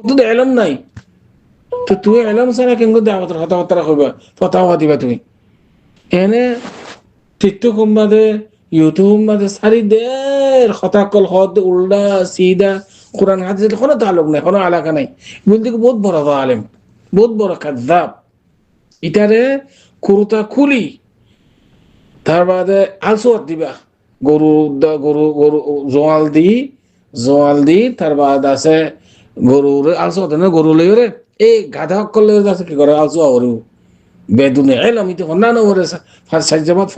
তো এলম নাই, তো তুই এলম ছাড়া কেমন দাওয়াতের কথাবার্তা কইবা, ফতোয়া দিবা তুমি? এনে টিকটক মাঝে, ইউটিউব মাঝে সারি দের কথা কল হদ উল্টা সিধা, কোরআন হাদিসের কোনো তালুক নাই, কোনো আলাকা নাই। বলতে বহুত বড় আলেম, বহুত বড় কাযযাব। ইটারে কুরুতা খুলি, তার বাদে আলসোয়ার দিবা, গরু গরু গরু জোয়াল দি তার বাদ আছে গরুর আলসোয়া দেন, গরু লইরে এই গাধা অক্কল লইরে আছে কি করে আলসোয়া গরু বেদুনে এলাম ইতে ফন্না নরে ফাঁস জামাত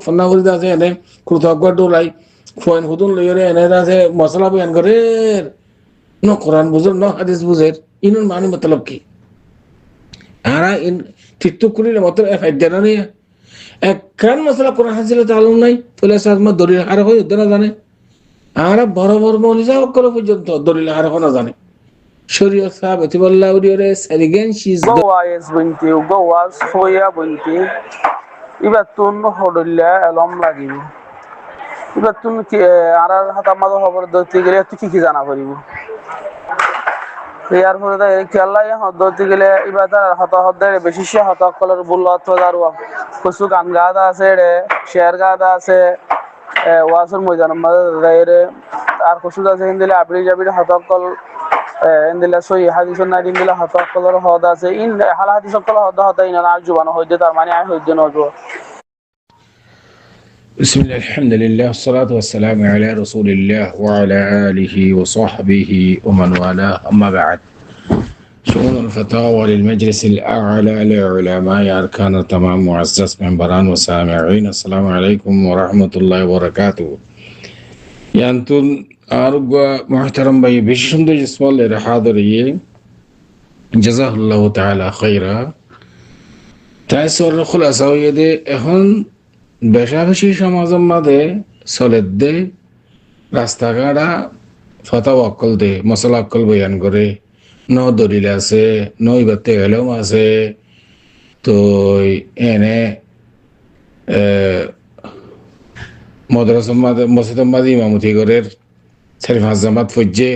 ফন্না করে আছে এনে কুরুতা অকবার ডোলাই ফয়েন হুদুন লইরে এনে আছে মশলা বয়ান করে ন কোরআন বুঝের ন হাদিস বুঝের ইনুন মানি মতলব কি? আরা ইন টিকটক করিলে মত ফাইদা নেই। একখান মশলা কোরআন হাদিসে তালুম নাই, তাহলে সাজমা দলিল আর হয় না জানে। আরা বড় বড় মৌলী সাহেব করে পর্যন্ত দলিল আর না জানে। শরীয়ত সাহাবতি বল্লাহ উরিয়রে সারিগেন she's gowas binti gowas soya binti iba tun hodilla elom লাগিব iba tun ki arar hata mazo খবর দতে গেলে তুই কি জানা করিব ইয়ার পরে দা খেলাই হদতে গেলে ইবা তার হতা হদে বেশি সে হতা কলর বুল্লা তো দারু কুসু গান গাদা আছে রে শেয়ার গাদা আছে ওয়াসর ময়দান মাঝে আর কুসু আছে হিন্দিলে আবরি জাবির হতা কল ইন্দিলা সই হাদিসুন না ইন্দিলা হতা কলর হদা আছে ইন হাল হাদিস কল হদা হদা ইনা আর জুবান হইতে তার মানে আই হইতে নজো। بسم الله الحمد لله والصلاة والسلام على رسول الله وعلى آله وصحبه ومن والاه، أما بعد. شؤون الفتاوى للمجلس الأعلى لعلماء أركان التمام معزز منبران وسامعين، السلام عليكم ورحمة الله وبركاته. يانتون أرجو محترم بي بشند جسم الله حاضرية جزاه الله تعالى خيرا. تأثير الخلاصة يدي هون বেশাবেশি সমাজের মাঝে চলে দে রাস্তাঘাটা ফতোয়া অক্কল দে মশলা অক্কল বয়ান করে ন দলিল আছে ন ইবাতে এলম আছে তো এনে মদ্রাসার মাঝে মসজিদের মাঝে ইমামতি করে 4-5 জামাত ফজ্জে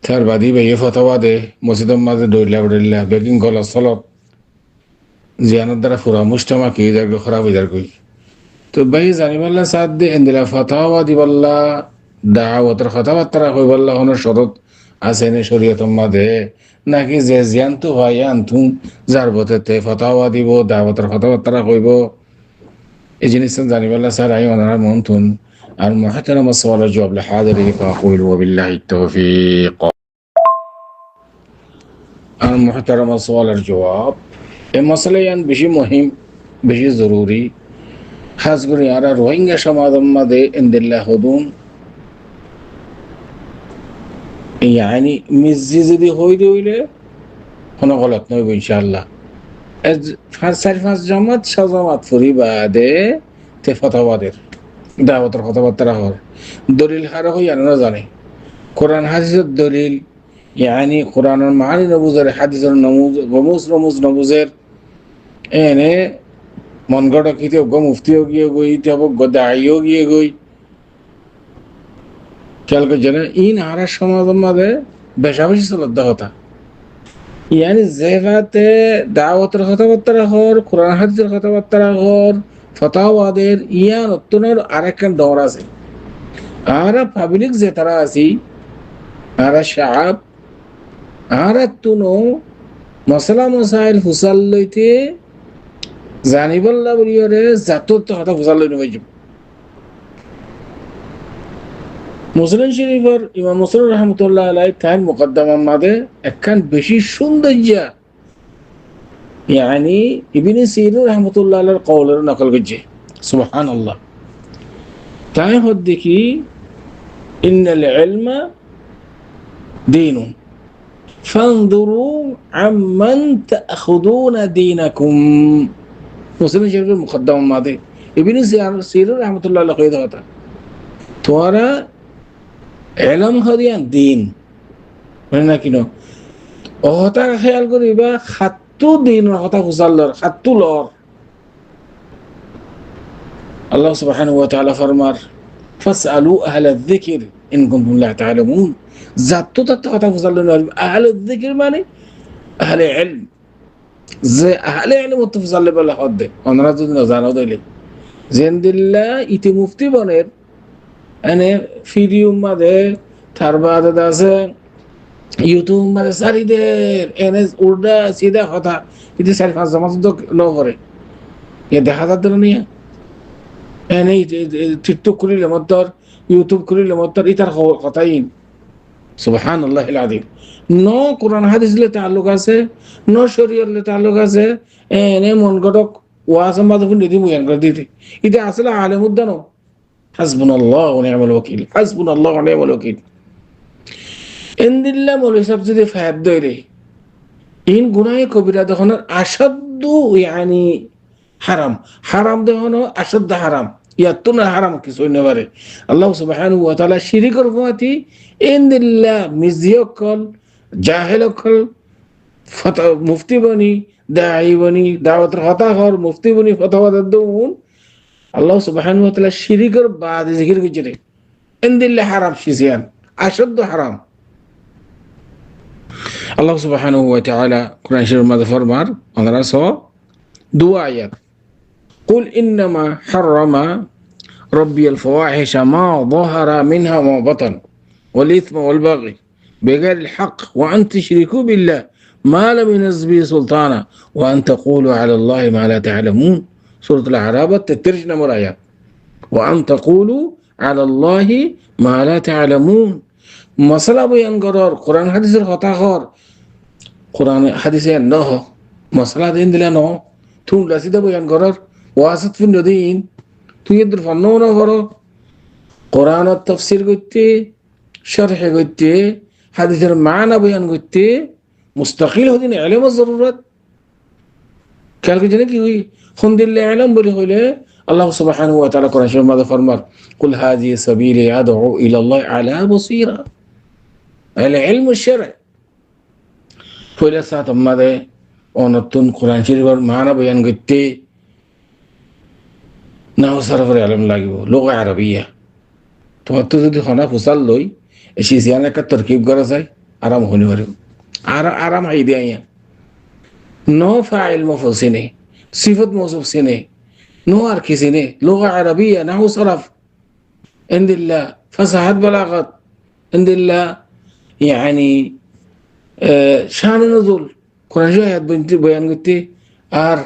তার বাদি বেয়ে ফতোয়া দে মসজিদের মাঝে দৌড়লা বেগিং গলা চলত জিয়ানোর দ্বারা ফুরা মুষ্টমা কি যার খারাপ হয়ে যার কই তো ভাই জানিবাল্লা সাথ দে এন্দিলা ফতোয়া দিবাল্লা দাওয়াতের কথাবার্তা কইবাল্লা হনের শরত আছে নে শরীয়তের মাঝে নাকি যে জিয়ান্তু হয় আনতুম যার বতেতে ফতোয়া দিব দাওয়াতের কথাবার্তা কইব এই জিনিস জানিবাল্লা স্যার আই ওনারা মন থুন আর মুহতারাম আসওয়াল জবাব لحاضري فاقول وبالله التوفيق. আর মুহতারাম আসওয়াল জবাব এই মশলায়ান বেশি মুহিম বেশি জরুরি, খাস করে আর রোহিঙ্গা সমাজের মাঝে ইনদিল্লাহ হদুন ইয়ানি মিজি যদি হইলে কোনো গলত নইব ইনশাআল্লাহ। 4-5 জামাত 6 জামাত ফুরি বাদে তে ফতোয়াদের দাওয়াতের কথাবার্তা হর দলিল হার হই আর না জানে কোরআন হাদিসের দলিল ইয়ানি কোরআনের মানি নবুজের হাদিসের রমুজ নবুজের এনে মন গড় কিতে মুফতিও গিয়ে গই দায়ীও গিয়ে গই খেয়াল করে জানেন ইন হারার সমাজের মাঝে বেশাবেশি চলত কথা ইয়ানি জায়গাতে দাওয়াতের কথাবার্তা হর কোরআন হাদিসের কথাবার্তা হর ফতোয়াদের ইয়ান অত্যনের আরেকখান দৌড় আছে। আর পাবলিক যে তারা আছি আর শাব আর তুনো মশলা মশাইল হুসাল লইতে জানিবল্লা বলিয়রে জাতর তো কথা হুসাল লই নবাই মুসলিম শরীফের ইমাম মুসলিম রহমতুল্লাহ আলাই তার মুকদ্দমার মাঝে একখান বেশি সৌন্দর্য ইয়ানি ইবনে সিরিন রহমতুল্লাহ আলাইহির কওলের নকল করছে সুবহানাল্লাহ। তাই হদ দেখি ইন্নাল ইলমা দীনুন ফানজুরু আম্মান তাখুদুনা দীনাকুম। মুসলিম শরীফের মুকদ্দমার মাঝে ইবনে সিরিন রহমতুল্লাহ আলাইহি কইতা কথা তোরা এলম হরিয়ান দিন মানে না কিনো অহতা খেয়াল করিবা খাত্তু দিনের কথা হুসাল্লর খাত্তু লর আল্লাহ সুবহানাহু ওয়া তাআলা ফরমার ফাসআলু আহলা যিকির ইন কুনতুম লা তা'লামুন জাততো তাত কথা বুঝালো না আহলে যিকির মানে আহলে ইলম যে আহলে ইলম তো বুঝালে বলে হদ্দে ওনারা যদি না জানো দইলে জেনদিল্লা ইতি মুফতি বনের এনে ফিরিউম মাদে তার বাদে আছে ইউটিউব মানে সারিদের এনে উল্টা সিধা কথা কিন্তু 4-5 জমা তো ন করে এ দেখা যাচ্ছে না নিয়ে এনে টিকটক করিলে মতর ইউটিউব করিলে মতর ইতার কথাই সুবহানাল্লাহিল আযীম ন কোরআন হাদিসলে তাআল্লুক আছে ন শরীয়তলে তাআল্লুক আছে এনে মন গটক ওয়াজ মাদফুন দিদি মুয়ান করে দিতে এটা আসলে আলেমুদ্দান হাসবুনাল্লাহু ওয়া নি'মাল ওয়াকিল হাসবুনাল্লাহু ওয়া নি'মাল ওয়াকিল এন্দিল্লা মৌলভী সাহেব যদি ফায়াদ দইরে ইন গুনাহে কবিরা দখনের আসাদ্দু ইয়ানি হারাম হারাম দহন আসাদ্দ হারাম ইয়াতুন হারাম কিছু নেবারে আল্লাহ সুবহানাহু ওয়া তাআলা শিরিকর ফতি এন্দিল্লা মিজিয়কল জাহেলকল মুফতি বনি দাঈ বনি দাওয়াতের হতাহর মুফতি বনি ফতোয়া দেন আল্লাহ সুবহানাহু ওয়া তাআলা শিরিকর বাদ জিকির করে এন্দিল্লা হারাম শিজিয়ান আসাদ্দ হারাম Allah subhanahu wa ta'ala Quran Sharif mada farmar andara so dua ayat Qul innama harrama rabbi al-fawahisha ma dhahara minha wa batan wal ithma wal baghi bighayri al-haqq wa an tushriku billah ma lam yunzil bihi sultana wa an taqulu 'ala Allahi ma la ta'lamun Surah Al-A'raf 33 number ayat wa an taqulu 'ala Allahi ma la ta'lamun মশলা বয়ান করার কোরআন হাদিসের কথা হর কোরআন হাদিসে ন মশলা দিন দিলে ন তুই রাসিদা বয়ান করার ওয়াসাত ফিন দিন তুই এদের ফন্ন না করো কোরআনের তাফসীর করতে শরহ করতে হাদিসের মানা বয়ান করতে মুস্তাকিল হদিন ইলমের জরুরত খেয়াল করে জানে কি হই খুনদিল্লা ইলম বলি হইলে আল্লাহ সুবহানাহু ওয়া তাআলা কোরআন শরীফে মাদা ফরমার কুল হাযিহি সাবিলি আদউ ইলা আল্লাহ আলা বসীরা العلم الشرعي فإذا ساعة ماذا ونطن قرآن شريف معنا بيان قلتي نحو صرف العلم لاغيبو لغة عربية تو যদি خنا فصل لوي এসি জিয়ানা কা তরকিব করা যায় আরাম হনি পারে আরাম হাই দেয়া নো ফাইল মফউল সিনে সিফাত মওসুফ সিনে নো আর কি সিনে লغة عربية نحو صرف عند الله فصاحة بلاغة عند الله يعني شان نزول قرآن شاهد بنتي بيان قلتي আর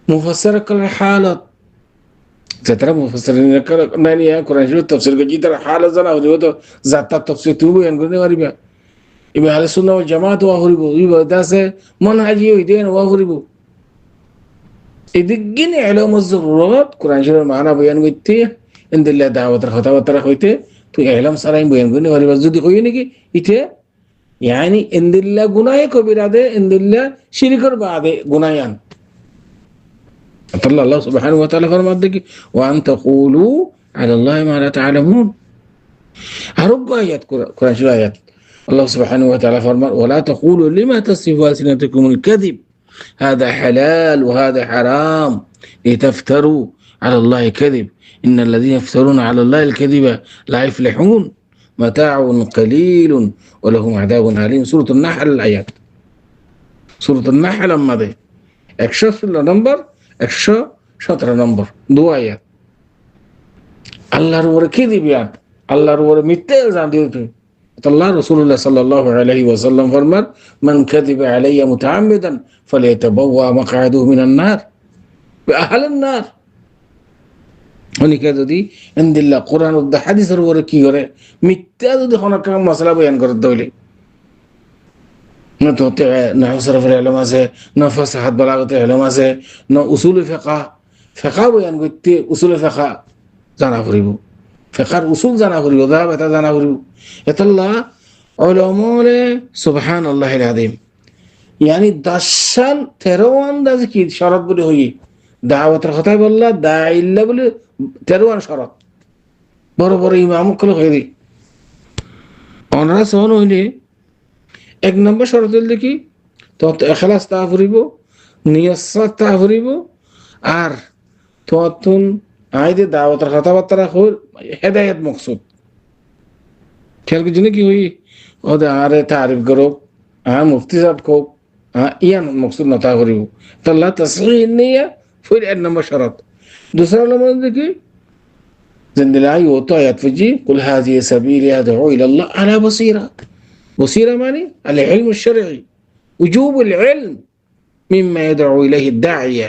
মুফাসসির কল হালত যেটা মুফাসসিরিন কল মানে কোরআন শরীফ তাফসীর কে জিতার হালত জানা হইবো তো জাতা তাফসীর তুই বয়ান করতে পারবি ইবে আহলে সুন্নাহ ওয়াল জামাত ওয়া হরিবো ইবে দাসে মানহাজি হইতেন ওয়া হরিবো এদিকে ইলমুজ জরুরত কোরআন শরীফের মানা বয়ান করতে ইনদিল্লাহ দাওয়াতের কথাবার্তা হইতে তুই ইলম সারাই বয়ান করতে পারবি যদি কই নাকি ইতে يعني ان الله গুনাহ কবিরা দে ان الله শিরকের বাদে গুনায়ান الله سبحانه وتعالى فرمى দেখি وان تقولوا على الله ما لا تعلمون আরব আয়াত কোরআন শরীফ আয়াত الله سبحانه وتعالى فرمى ولا تقولوا لما تصف ألسنتكم الكذب هذا حلال وهذا حرام لتفتروا على الله كذب إن الذين يفترون على الله الكذب لا يفلحون متاع قليل ولهم عذاب أليم سورة النحل الآيات سورة النحل أما ده 116 نمبر 117 نمبر دو آيات আল্লাহর উপরে কি দিবেন আল্লাহর উপরে মিথ্যা ইলজাম দিতে আল্লাহ রাসূলুল্লাহ সাল্লাল্লাহু আলাইহি ওয়াসাল্লাম ফরমান মান কাযিবা আলাইয়া মুতাআম্মিদান ফালিয়াতাবাওয়া মাকআদাহু মিনান নার বিআহলিন নার অনেকে যদি ইনদিল্লাহ কোরআন ও হাদিসের উপরে কি করে মিথ্যা যদি কোনো কাম মাসলা বয়ান করে দইলে না তো না সরফের ইলম আছে না ফাসাহাত বালাগতের ইলম আছে না উসুল ফিকহ বয়ান করতে উসুল ফিকহ জানা করিব ফিকহর উসুল জানা করিব এটা জানা করিব এতাল্লাহ উলামায়ে সুবহানাল্লাহিল আযীম يعني 10 সাল 13 আন্দাজ কি শরত বলে হই দাওয়াতের কথা বললা দাইল্লা বলে 13 শরত বড় বড় ইমাম কল হই অনরা সন হইলে এক নম্বর শরত হইলে কি তো ইখলাস তা করিব নিয়ত তা করিব আর তোতুন আইদে দাওয়াতের কথাবার্তা হল হেদায়েত মাকসুদ খেয়াল করছি না কি হই ওদের আরে তারিফ করো মুফতি সাহেব কোক ইয়ান মকসুদ নতা করিব তাল্লা তসগীর নিয়া फिर एक नंबर शरत दूसरा नंबर देखिए जिंदलाई वो तो आयत फजी कुल हाजी सबील यदउ इला अल्लाह अला बसीरा बसीरा मानी العلم الشرعي وجوب العلم مما يدعو إليه الداعية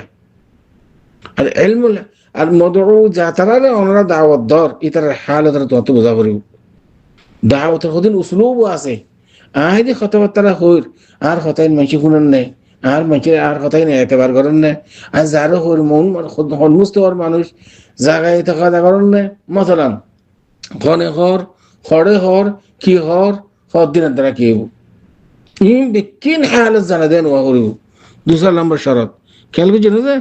العلم المدعو ذاتنا أننا دعوة دار إتر حالة تنتو بزابريو دعوة خدين أسلوب واسع هذه خطوة ترى خير আর কথাই মানসি শুনেন নাই আর মানসি আর কথাই নাই একেবারে করেন না আর যারা হর মন হলমুস্ত হওয়ার মানুষ জায়গায় থাকা করেন না মতলান ঘনে হর খড়ে হর কি হর হর দিনের দ্বারা কি হইব কিন হালত জানা দেন ওয়া করিব দুসরা নম্বর শরত খেয়াল করছি না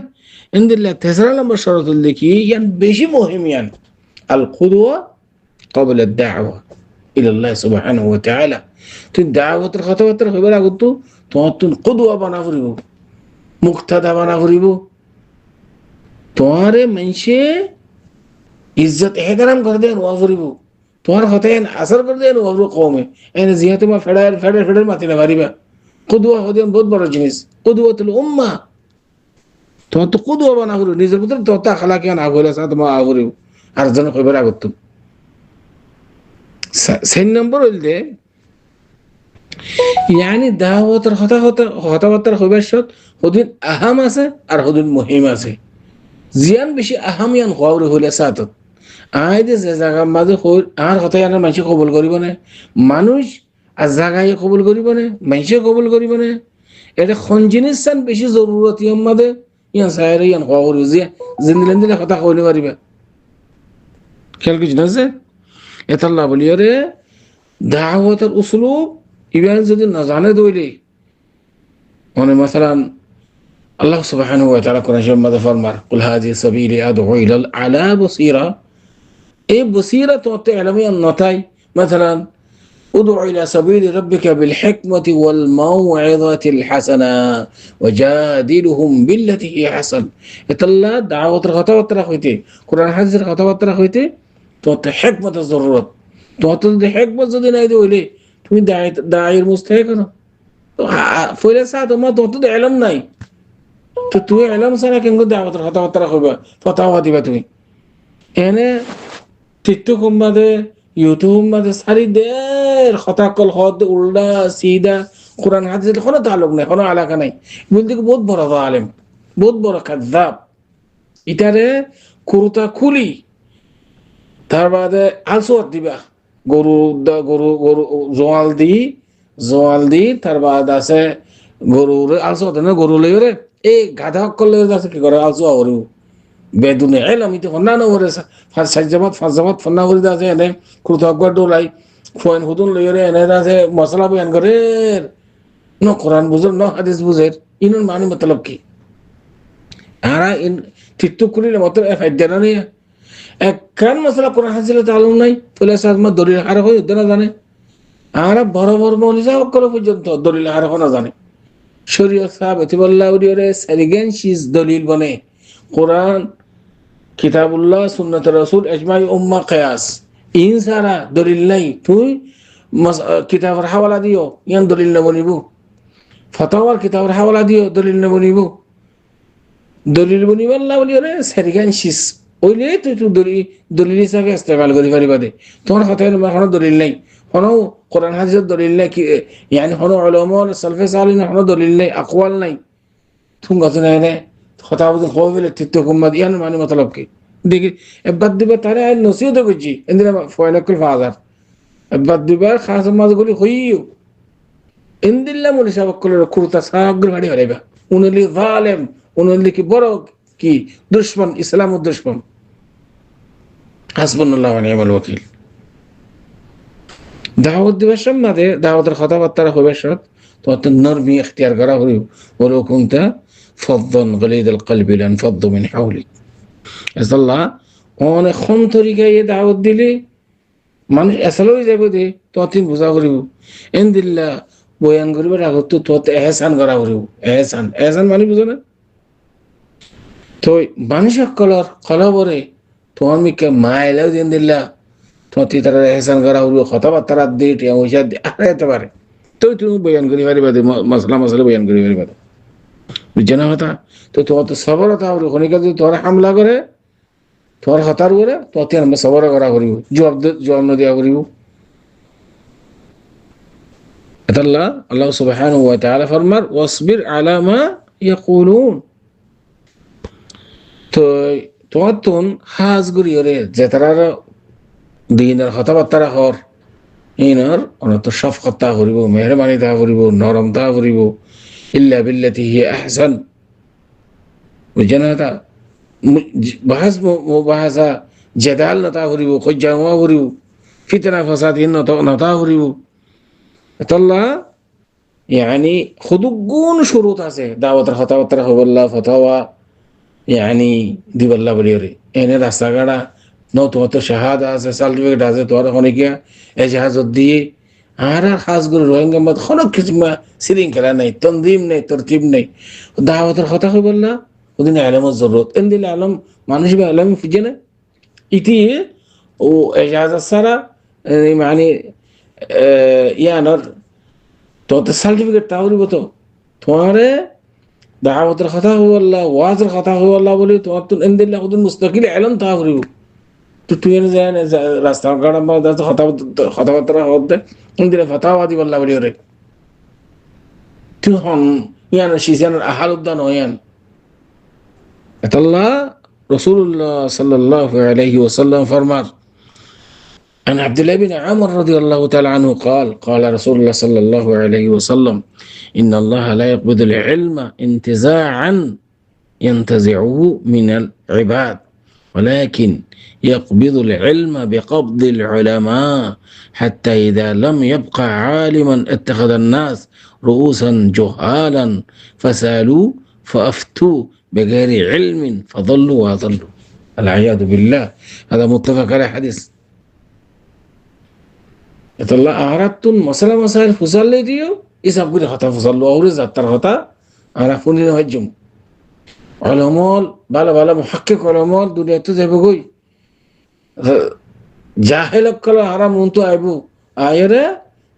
ইনদিল্লাহ তেসরা নম্বর শরত দেখি ইয়ান বেশি মুহিম ইয়ান আল কুদওয়া قبل الدعوة إلى الله سبحانه وتعالى তুই দাওয়াতের কথাবার্তা হইবার আগত তোমার তুই কুদওয়া বানা করিব মুক্তাদা বানা করিব তোমারে মানুষে ইজ্জত এহতরাম করে দেন ওয়া করিব তোমার কথায় আসর করে দেন ওয়া কওমে এনে জিয়া তোমার ফেডার মাতি না পারিবা কুদওয়া হদেন বহুত বড় জিনিস কুদওয়াতুল উম্মাহ তোমার তো কুদওয়া বানা করিব নিজের ভিতরে তোতা খালাকে না হইলা সা তোমার আগরিব আর জন হইবার আগত সেই নম্বর হইলে يعني দাওয়াতের কথাবার্তার হইবার সত হদিন আহাম আছে আর হদিন মুহিম আছে জিয়ান বেশি আহাম ইয়ান হওয়ার হইলে সাতত আইদে যে জায়গার মাঝে আর কথা ইয়ান মানুষ কবুল করিব না মানুষ আর জায়গায় কবুল করিব না মানুষে কবুল করিব না এটা কোন জিনিস চান বেশি জরুরত ইয়ান মাঝে ইয়ান সাইরে ইয়ান হওয়া করিব যে জিন্দিলেন দিলে কথা কইতে পারিবা খেয়াল কিছু না যে এতাল্লাহ বলিয়ারে দাওয়াতের উসলুব ইবান যদি না জানে দইলে মানে মাসালান আল্লাহ সুবহানাহু ওয়া তাআলা কোরআনের মধ্যে ফরমান কুল হাজি সাবিলি আদউ ইলা আলা বসীরা এই বসীরা তো ইলমিয়ান নতাই মাসালান ادع إلى سبيل ربك بالحكمة والموعظة الحسنة وجادلهم بالتي هي أحسن إتلا دعوة الخطوات رخويتي قرآن حديث الخطوات رخويتي تو حكمة الضرورات تو حكمة زدنا يدو إليه তুমি দায়ের মুস্তাহে কেন ফলে সাথ তোমার তো এলম নাই তো তুই এলম ছাড়া কেন দাওয়াতের কথাবার্তা কইবা ফতাওয়া দিবা তুমি এনে টিকটক মাঝে ইউটিউব মাঝে সারি দের কথা কল হদ উল্টা সিধা কোরআন হাদিসের কোনো তালুক নাই কোনো আলাকা নাই বলতে বহুত বড় আলেম বহুত বড় কাযযাব ইটারে কুরুতা খুলি তার বাদে আলসোয়াত দিবা গরু জোয়াল দি তার বাদ আছে গরুর আলসো না গরু লইরে এই গাধা করলে আছে কি করে আলসো গরু বেদুনে এলাম ইতে হন্না না ওরে ফাজামাত ফন্না করে আছে এনে কুরতা আকবার ডোলাই ফোন হুদুন লইরে এনে আছে মশলা বয়ান করে ন কোরআন বুঝর ন হাদিস বুঝের ইনুন মানে মতলব কি আরা ইন টিকটক করিলে মত ফায়দা না নিয়া একখান মশলা কোরআন হাদিসে তালুম নাই ফলে সাজমা দলিল আর হয় না জানে আর বড় বড় মৌলিজা করে পর্যন্ত দলিল আর না জানে শরীয়ত সাহাবত বল্লাহ উরিয়রে সারিগেনশিস দলিল বনে কোরআন কিতাবুল্লাহ সুন্নাত রাসূল ইজমাই উম্মাহ কিয়াস ইন সারা দলিল নাই তুই কিতাবের হাওয়ালা দিও ইয়ান দলিল না বনিব ফতোয়ার কিতাবের হাওয়ালা দিও দলিল না বনিব দলিল বনিব আল্লাহ উরিয়রে সারিগেনশিস ওইলে তুই দলিল হিসাবে ইস্তেমাল করি পারিবা দে তোমার কথায় কোনো দলিল নাই কোনো কোরআন হাদিসের দলিল নাই কি يعني কোনো উলামা সালফে সালিহিন কোনো দলিল নাই আকওয়াল নাই তুমি কথা নাই নে কথা বলতে কইলে তিত্ত কুম্মাদ ইয়ান মানে মতলব কি দেখি এবাদ দিবা তারে আই নসিহত করছি এন্দিরা ফয়নাকুল ফাজার এবাদ দিবা খাস মাযগুলি হইও এন্দিল্লা মুলি সাবক কলে কুরতা সাগর গাড়ি হলাইবা উনলি জালেম উনলি কি বড় কি দুশমন ইসলামের দুশমন হাসবুনাল্লাহ ওয়া নি'মাল ওয়াকিল দাওয়াত দিবার সম্মাদে দাওয়াতের কথাবার্তা হইবার সত তো নরমি ইখতিয়ার করা হইব ওলো কুনতা ফাদদান গলিদাল কলবি লান ফাদদু মিন হাওলিক আল্লাহ অনেক কোন তরিকায় দাওয়াত দিলে মানুষ আসলেই যাবে দে তো তুমি বুঝা করিব ইনদিল্লাহ বয়ান করিবার আগত তো এহসান করা করিব এহসান মানে বুঝো না তো মানুষ কলর কলবরে তো আমি কে মাইলাও দিন দিল্লা তোমার তারা এহসান করা হইব কথাবার্তা দিয়ে টিয়া পয়সা দিয়ে আরে যেতে পারে তো তুমি বয়ান করি পারিবা মশলা মশলা বয়ান করি পারিবা বুঝছে না কথা তো তোমার তো সবর হতা হইব খনিকা যদি তোমার হামলা করে তোমার হতার করে তোমার আমরা সবর করা করিব জবাব দিয়া করিব আল্লাহ আল্লাহ সুবহানাহু ওয়া তাআলা ফরমার ওয়াসবির আলা মা ইয়াকুলুন তো তোমার তুন হাজ করি ওরে যে তারা দিনের কথাবার্তা হর ইনর অনত শফকত তা করিব মেহরবানি তা করিব নরম তা করিব ইল্লা বিল্লাতি হিয়া আহসান বুঝছেন তা বাহাস মুবাহাসা জেদাল নতা করিব কজ্জামা করিব ফিতনা ফাসাদ ইন নতা করিব তাল্লা ইয়ানি খুদুগুন শুরুত আছে দাওয়াতের কথাবার্তা হবল্লা ফতোয়া ইয়ানি দিবল্লা বলিরে এনে রাস্তাঘাটা তোমার তো শাহাদা আছে সার্টিফিকেট আছে তোমার অনেকে এজাহাজত দিয়ে আর খাসগুলো রোহিঙ্গা মত কোনো কিছু শৃঙ্খলা নেই তনজিম নেই তরতিব নেই দাওয়াতের কথা হয়ে বললা ওদিন আলমের জরুরত এন দিলে আলম মানুষ বা আলম ফিজে না ইতি ও এজাহাজ সারা মানে ইয়ানোর তোমার তো সার্টিফিকেট তা করিব তো তোমারে দাওয়াতের কথা হয়ে বললা ওয়াজের কথা হয়ে বললা বলে তোমার তো এন দিলে ওদিন মুস্তাকিল আলম তা করিব তো তুই যায় না রাস্তা কথাবার্তা হতে দিলে ফতাওয়াদি বললা বলি ওরে তুই হন ইয়ান শিশান আহাল উদ্যান হইয়ান আল্লাহ রাসূলুল্লাহ সাল্লাল্লাহু আলাইহি ওয়াসাল্লাম ফরমার عن عبد الله بن عمر رضي الله تعالى عنه قال قال رسول الله صلى الله عليه وسلم إن الله لا يقبض العلم انتزاعا ينتزعه من العباد ولكن يقبض العلم بقبض العلماء حتى إذا لم يبقى عالما اتخذ الناس رؤوسا جهالا فسالوا فأفتوا بغير علم فضلوا وأضلوا العياذ بالله هذا متفق على حديث الله أردت مسألة مسائل فصل لي ديو إسا بقول خطأ فصل له أورز أتر خطأ أنا فوني نهجم علماء بالا محقق علماء দুনিয়া তো যাবে কই জাহেল অকল হারাম উন্তু আইবো আয়রে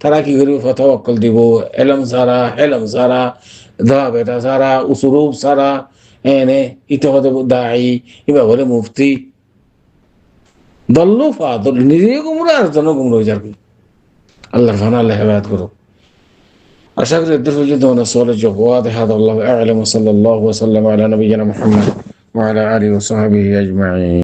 তারা কি করিব ফতোয়া অকল দিব ইলম সারা দা বেটা সারা উসুরুব সারা এনে ইতে হতে দাই ইবা বলে মুফতি দল্লু ফাদল নিজে গুমরা আর জন গুমরা হয়ে যাবে আল্লাহর ফানা আল্লাহ হেদায়েত করুক আশা করি এদের পর্যন্ত আমাদের সওয়ালের জবাব ওয়াদিহ হাদা আল্লাহু আ'লাম ওয়া সাল্লাল্লাহু ওয়া সাল্লাম আলা নবিয়িনা মুহাম্মদ ওয়া আলা আলিহি ওয়া সাহবিহি আজমাইন